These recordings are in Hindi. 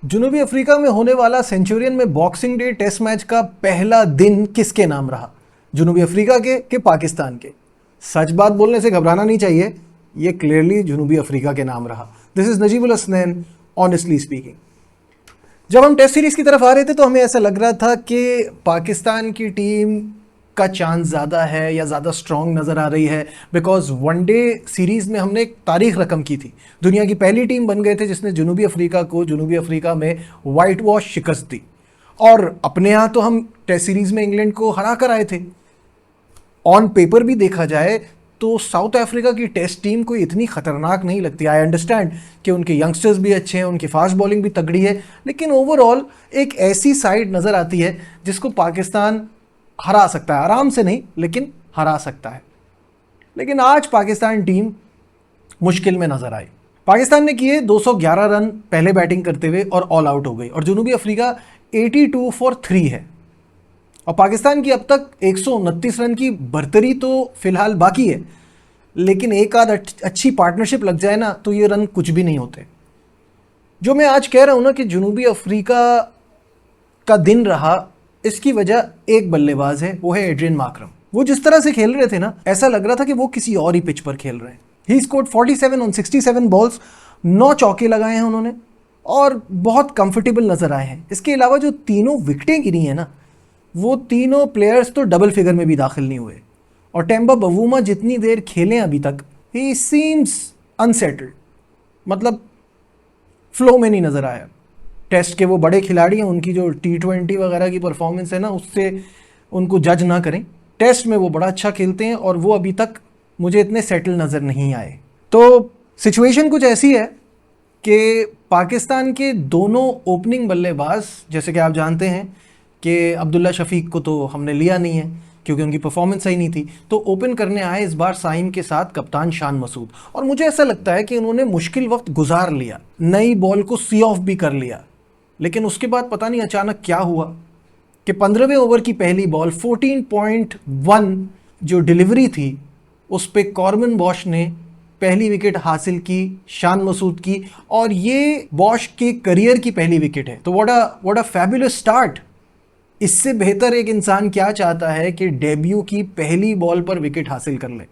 जनूबी अफ्रीका में होने वाला सेंचुरियन में बॉक्सिंग डे टेस्ट मैच का पहला दिन किसके नाम रहा? जनूबी अफ्रीका के पाकिस्तान के? सच बात बोलने से घबराना नहीं चाहिए, ये क्लियरली जनूबी अफ्रीका के नाम रहा। This is Najibul Hasnain, honestly speaking. जब हम टेस्ट सीरीज की तरफ आ रहे थे तो हमें ऐसा लग रहा था कि पाकिस्तान की टीम का चांस ज़्यादा है या ज़्यादा स्ट्रॉन्ग नज़र आ रही है, बिकॉज वनडे सीरीज़ में हमने एक तारीख रकम की थी। दुनिया की पहली टीम बन गए थे जिसने जनूबी अफ्रीका में वाइट वॉश शिकस्त दी। और अपने यहाँ तो हम टेस्ट सीरीज़ में इंग्लैंड को हरा कर आए थे। ऑन पेपर भी देखा जाए तो साउथ अफ्रीका की टेस्ट टीम कोई इतनी खतरनाक नहीं लगती। आई अंडरस्टैंड कि उनके यंगस्टर्स भी अच्छे हैं, उनकी फास्ट बॉलिंग भी तगड़ी है, लेकिन ओवरऑल एक ऐसी साइड नज़र आती है जिसको पाकिस्तान हरा सकता है। आराम से नहीं, लेकिन हरा सकता है। लेकिन आज पाकिस्तान टीम मुश्किल में नजर आई। पाकिस्तान ने किए 211 रन पहले बैटिंग करते हुए और ऑल आउट हो गई, और जनूबी अफ्रीका 82 फॉर 3 है। और पाकिस्तान की अब तक 129 रन की बर्तरी तो फिलहाल बाकी है, लेकिन एक आध अच्छी पार्टनरशिप लग जाए ना तो ये रन कुछ भी नहीं होते। जो मैं आज कह रहा हूं ना कि जनूबी अफ्रीका का दिन रहा, इसकी वजह एक बल्लेबाज है, वो है एड्रियन मार्करम। वो जिस तरह से खेल रहे थे ना, ऐसा लग रहा था कि वो किसी और ही पिच पर खेल रहे हैं। ही स्कोर्ड 47 ऑन 67 बॉल्स, 9 चौके लगाए हैं उन्होंने और बहुत कंफर्टेबल नजर आए हैं। इसके अलावा जो तीनों विकेटें गिरी हैं ना, वो तीनों प्लेयर्स तो डबल फिगर में भी दाखिल नहीं हुए। और टेम्बा बवूमा जितनी देर खेले अभी तक, ही सीम्स अनसेटल्ड, मतलब फ्लो में नहीं नजर आया। टेस्ट के वो बड़े खिलाड़ी हैं, उनकी जो T20 वगैरह की परफॉर्मेंस है ना, उससे उनको जज ना करें। टेस्ट में वो बड़ा अच्छा खेलते हैं और वो अभी तक मुझे इतने सेटल नज़र नहीं आए। तो सिचुएशन कुछ ऐसी है कि पाकिस्तान के दोनों ओपनिंग बल्लेबाज, जैसे कि आप जानते हैं कि अब्दुल्ला शफीक को तो हमने लिया नहीं है क्योंकि उनकी परफॉर्मेंस सही नहीं थी, तो ओपन करने आए इस बार साइम के साथ कप्तान शान मसूद। और मुझे ऐसा लगता है कि उन्होंने मुश्किल वक्त गुजार लिया, नई बॉल को सी ऑफ भी कर लिया, लेकिन उसके बाद पता नहीं अचानक क्या हुआ कि 15वें ओवर की पहली बॉल 14.1 जो डिलीवरी थी, उस पे कॉर्मन बॉश ने पहली विकेट हासिल की शान मसूद की, और ये बॉश के करियर की पहली विकेट है। तो व्हाट अ फैबुलस स्टार्ट। इससे बेहतर एक इंसान क्या चाहता है कि डेब्यू की पहली बॉल पर विकेट हासिल कर ले।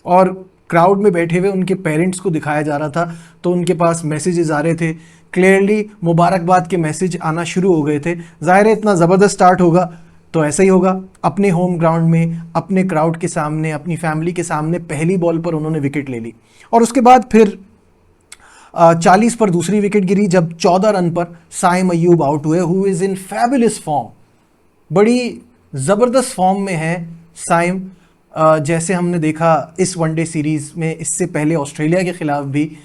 और क्राउड में बैठे हुए उनके पेरेंट्स को दिखाया जा रहा था, तो उनके पास मैसेजेस आ रहे थे, क्लियरली मुबारकबाद के मैसेज आना शुरू हो गए थे। जाहिर है इतना ज़बरदस्त स्टार्ट होगा तो ऐसा ही होगा। अपने होम ग्राउंड में, अपने क्राउड के सामने, अपनी फैमिली के सामने पहली बॉल पर उन्होंने विकेट ले ली। और उसके बाद फिर 40 पर दूसरी विकेट गिरी जब 14 रन पर साइम अय्यूब आउट हुए, who is in fabulous form. बड़ी ज़बरदस्त फॉर्म में है साइम, जैसे हमने देखा इस वनडे सीरीज़ में, इससे पहले ऑस्ट्रेलिया के खिलाफ भी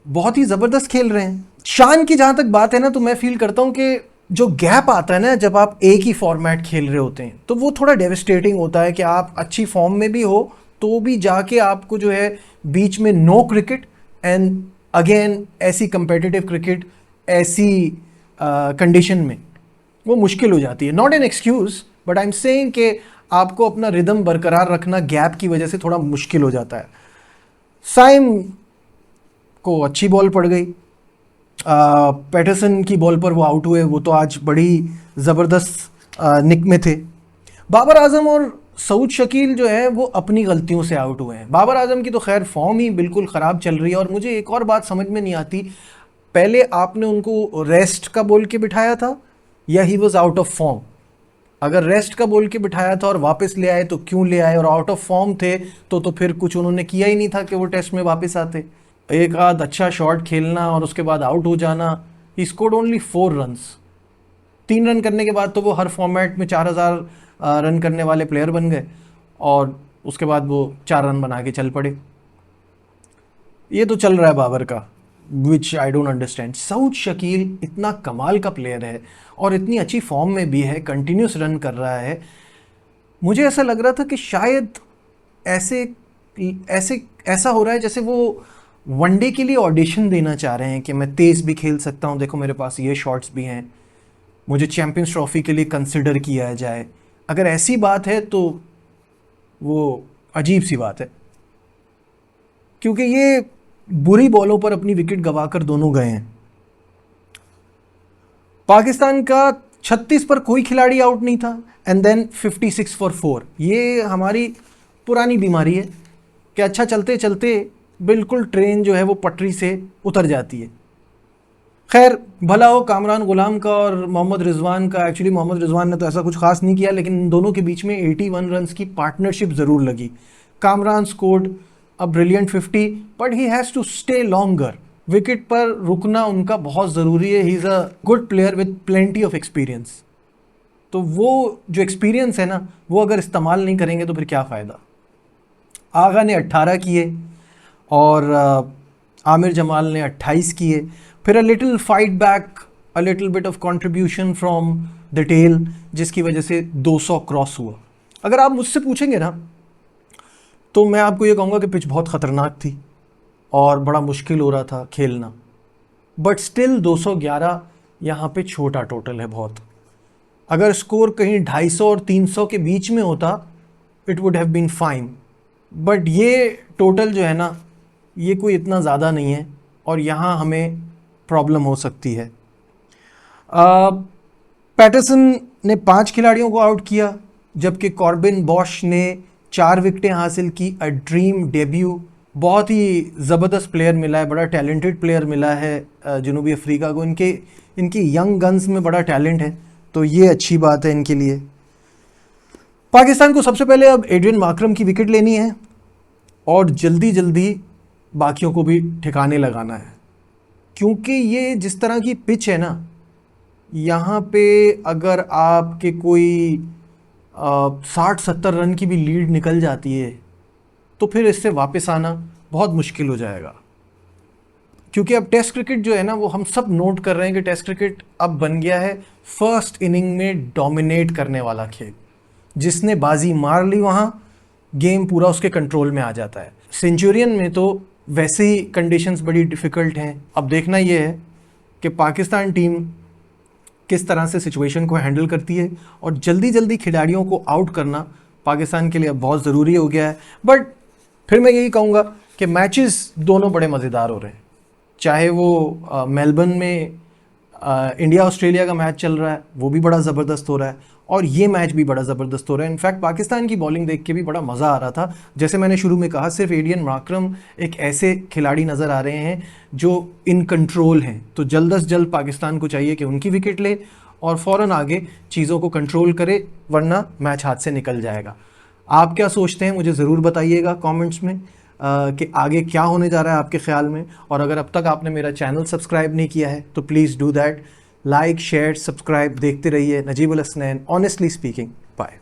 बहुत ही ज़बरदस्त खेल रहे हैं। शान की जहाँ तक बात है ना, तो मैं फील करता हूँ कि जो गैप आता है ना जब आप एक ही फॉर्मेट खेल रहे होते हैं, तो वो थोड़ा डेविस्टेटिंग होता है कि आप अच्छी फॉर्म में भी हो तो भी जाके आपको जो है बीच में नो क्रिकेट एंड अगेन ऐसी कंपेटिटिव क्रिकेट, ऐसी कंडीशन में वो मुश्किल हो जाती है। Not an excuse, but I am saying कि आपको अपना रिदम बरकरार रखना गैप की वजह से थोड़ा मुश्किल हो जाता है। साइम को अच्छी बॉल पड़ गई, पैटरसन की बॉल पर वो आउट हुए, वो तो आज बड़ी ज़बरदस्त निक में थे। बाबर आजम और सऊद शकील जो है वो अपनी गलतियों से आउट हुए हैं। बाबर आजम की तो खैर फॉर्म ही बिल्कुल ख़राब चल रही है, और मुझे एक और बात समझ में नहीं आती, पहले आपने उनको रेस्ट का बोल के बिठाया था या he was out of form. अगर रेस्ट का बोल के बिठाया था और वापस ले आए तो क्यों ले आए, और आउट ऑफ फॉर्म थे तो फिर कुछ उन्होंने किया ही नहीं था कि वो टेस्ट में वापस आते। एक आध अच्छा शॉट खेलना और उसके बाद आउट हो जाना। He scored only 4 runs. 3 run करने के बाद तो वो हर फॉर्मेट में 4000 रन करने वाले प्लेयर बन गए, और उसके बाद वो 4 रन बना के चल पड़े। ये तो चल रहा है बाबर का, which I don't understand. Saud Shakeel इतना कमाल का प्लेयर है और इतनी अच्छी फॉर्म में भी है, कंटिन्यूस रन कर रहा है। मुझे ऐसा लग रहा था कि शायद ऐसा हो रहा है जैसे वो वनडे के लिए ऑडिशन देना चाह रहे हैं कि मैं तेज़ भी खेल सकता हूँ, देखो मेरे पास ये शॉट्स भी हैं, मुझे चैंपियंस ट्रॉफी के लिए कंसिडर किया जाए। अगर ऐसी बात है तो वो अजीब सी बात है, क्योंकि ये बुरी बॉलों पर अपनी विकेट गंवाकर दोनों गए हैं। पाकिस्तान का 36 पर कोई खिलाड़ी आउट नहीं था एंड देन 56 फॉर 4। ये हमारी पुरानी बीमारी है कि अच्छा चलते चलते बिल्कुल ट्रेन जो है वो पटरी से उतर जाती है। खैर भला हो कामरान गुलाम का और मोहम्मद रिजवान का। एक्चुअली मोहम्मद रिजवान ने तो ऐसा कुछ खास नहीं किया, लेकिन इन दोनों के बीच में 81 रन्स की पार्टनरशिप ज़रूर लगी। Kamran scored a brilliant 50 but he has to stay longer. Wicket पर रुकना उनका बहुत ज़रूरी है। He is a good player with plenty of experience. तो वो जो एक्सपीरियंस है ना, वो अगर इस्तेमाल नहीं करेंगे तो फिर क्या फ़ायदा। आगा ने 18 किए और आमिर जमाल ने 28 किए। फिर a little fight back, a little bit of contribution from the tail, जिसकी वजह से 200 क्रॉस हुआ। अगर आप मुझसे पूछेंगे ना तो मैं आपको ये कहूँगा कि पिच बहुत ख़तरनाक थी और बड़ा मुश्किल हो रहा था खेलना, बट स्टिल 211 यहाँ पे छोटा टोटल है बहुत। अगर स्कोर कहीं 250 और 300 के बीच में होता it would have been fine, but ये टोटल जो है ना ये कोई इतना ज़्यादा नहीं है और यहाँ हमें प्रॉब्लम हो सकती है। पैटरसन ने 5 खिलाड़ियों को आउट किया, जबकि कॉर्बिन बॉश ने 4 विकेटें हासिल की। A dream debut. बहुत ही ज़बरदस्त प्लेयर मिला है, बड़ा टैलेंटेड प्लेयर मिला है जनूबी अफ्रीका को। इनकी यंग गन्स में बड़ा टैलेंट है, तो ये अच्छी बात है इनके लिए। पाकिस्तान को सबसे पहले अब एड्रियन मार्करम की विकेट लेनी है और जल्दी जल्दी बाकियों को भी ठिकाने लगाना है, क्योंकि ये जिस तरह की पिच है ना, यहाँ पे अगर आपके कोई 60-70 रन की भी लीड निकल जाती है तो फिर इससे वापस आना बहुत मुश्किल हो जाएगा। क्योंकि अब टेस्ट क्रिकेट जो है ना, वो हम सब नोट कर रहे हैं कि टेस्ट क्रिकेट अब बन गया है फर्स्ट इनिंग में डोमिनेट करने वाला खेल। जिसने बाजी मार ली वहाँ गेम पूरा उसके कंट्रोल में आ जाता है। सेंचुरियन में तो वैसे ही कंडीशंस बड़ी डिफ़िकल्ट हैं। अब देखना ये है कि पाकिस्तान टीम किस तरह से सिचुएशन को हैंडल करती है, और जल्दी जल्दी खिलाड़ियों को आउट करना पाकिस्तान के लिए अब बहुत ज़रूरी हो गया है। बट फिर मैं यही कहूँगा कि मैचेस दोनों बड़े मज़ेदार हो रहे हैं। चाहे वो मेलबर्न में इंडिया ऑस्ट्रेलिया का मैच चल रहा है, वो भी बड़ा ज़बरदस्त हो रहा है, और ये मैच भी बड़ा ज़बरदस्त हो रहा है। इनफैक्ट पाकिस्तान की बॉलिंग देख के भी बड़ा मज़ा आ रहा था। जैसे मैंने शुरू में कहा, सिर्फ एड्रियन मार्करम एक ऐसे खिलाड़ी नज़र आ रहे हैं जो इन कंट्रोल हैं। तो जल्द अज जल्द पाकिस्तान को चाहिए कि उनकी विकेट ले और फ़ौरन आगे चीज़ों को कंट्रोल करे, वरना मैच हाथ से निकल जाएगा। आप क्या सोचते हैं मुझे ज़रूर बताइएगा कमेंट्स में कि आगे क्या होने जा रहा है आपके ख्याल में। और अगर अब तक आपने मेरा चैनल सब्सक्राइब नहीं किया है तो please do that. Like, share, subscribe, देखते रहिए। नजीब अल हसनैन, ऑनेस्टली स्पीकिंग। बाय।